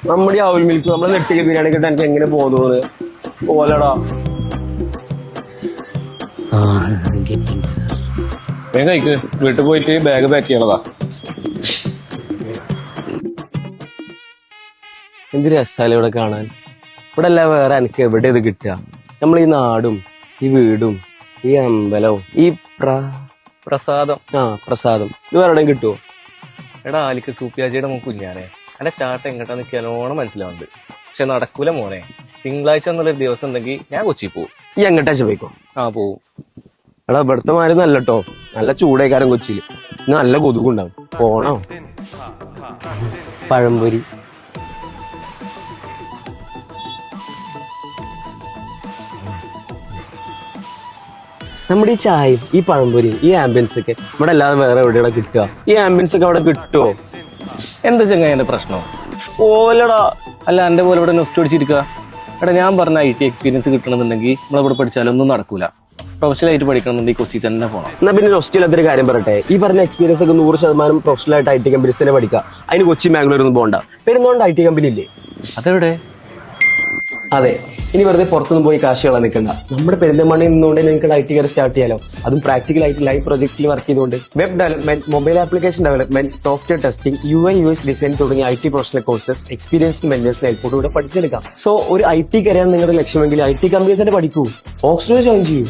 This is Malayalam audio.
നമ്മുടെ അവൽ മിൽക്ക് നമ്മളെ നെട്ടിക്ക് ബിരിയാണി കിട്ടാൻ എനിക്ക് എങ്ങനെ പോകുന്നത് പോലടാ. വേഗം കഴിക്ക്, വീട്ടിൽ പോയിട്ട് ബാഗ് പാക്ക് ചെയ്യണതാ. എന്ത് രസാലേ ഇവിടെ കാണാൻ. ഇവിടെ അല്ല വേറെ എനിക്ക് എവിടെ ഇത് കിട്ടുക. നമ്മൾ ഈ നാടും ഈ വീടും ഈ അമ്പലവും ഈ പ്രസാദം. പ്രസാദം ഇത് വേറെ എവിടെയും കിട്ടുമോ? എടാ ആലിക്ക് സൂപ്പിയാച്ചിയുടെ കുഞ്ഞാനെ എന്റെ ചാട്ടം എങ്ങോട്ടാ നിൽക്കാനോണം മനസ്സിലാവുന്നുണ്ട്. പക്ഷെ നടക്കൂല മോനെ. തിങ്കളാഴ്ച എന്നുള്ളൊരു ദിവസം ഉണ്ടെങ്കിൽ ഞാൻ കൊച്ചി പോവും. ഈ എങ്ങട്ടാച്ച പോയിക്കോ? പോവും. എടാ ഇവിടുത്തെ മാര് നല്ലട്ടോ, നല്ല ചൂടേക്കാരൻ കൊച്ചിയില്. നല്ല കൊതുകുണ്ടാവും. പോണോ? പഴംപൊരി നമ്മുടെ ഈ ചായയും ഈ പഴംപൊരിയും ഈ ആംബിയൻസ് ഒക്കെ ഇവിടെ അല്ലാതെ വേറെ എവിടെയാണ് കിട്ടുക? ഈ ആംബിയൻസ് ഒക്കെ അവിടെ കിട്ടുമോ? എന്താ ചെങ്ങ എന്റെ പ്രശ്നം? ഓലടാ. അല്ല എന്റെ പോലെ ഇവിടെ നെസ്റ്റ് അടിച്ചിരിക്കുക. എടാ ഞാൻ പറഞ്ഞ IT എക്സ്പീരിയൻസ് കിട്ടണമെന്നുണ്ടെങ്കിൽ നമ്മളിവിടെ പഠിച്ചാലൊന്നും നടക്കൂല. പ്രൊഫഷണൽ ആയിട്ട് പഠിക്കണമെന്നുണ്ടെങ്കിൽ കൊച്ചി തന്നെ പോകണം. എന്നാ പിന്നെ ഹോസ്റ്റലിലൊരു കാര്യം പറയട്ടെ. ഈ പറഞ്ഞ എക്സ്പീരിയൻസ് ഒക്കെ 100% പ്രൊഫഷണൽ ആയിട്ട് IT കമ്പനീസ് തന്നെ പഠിക്കുക. അതിന് കൊച്ചി ബാംഗ്ലൂർ ഒന്നും പോകണ്ട. പെരുന്നോണ്ട് IT കമ്പനി ഇല്ലേ? അതെവിടെ? അതെ, ഇനി വെറുതെ പുറത്തുനിന്ന് പോയി കാശ് കളയാൻ നിൽക്കണ്ട. നമ്മുടെ പെരിന്തൽമണ്ണയിൽ നിന്നുകൊണ്ട് നിങ്ങൾക്ക് IT കയറി സ്റ്റാർട്ട് ചെയ്യാലോ. അതും പ്രാക്ടിക്കൽ ആയിട്ട് ലൈവ് പ്രൊജക്ട്സിൽ വർക്ക് ചെയ്തുകൊണ്ട് web development, mobile application development, software testing, UI/UX design തുടങ്ങിയ IT പ്രൊഫഷണൽ കോഴ്സസ് എക്സ്പീരിയൻസ്ഡ് മെന്റേഴ്സിന് ഹെൽപ്പോട് കൂടെ പഠിച്ചെടുക്കാം. സോ ഒരു IT കരിയർ നിങ്ങളുടെ ലക്ഷ്യമെങ്കിൽ IT കമ്പനി തന്നെ പഠിക്കൂ. ഓക്സ്ഫോർഡ് ജോയിൻ ചെയ്യൂ.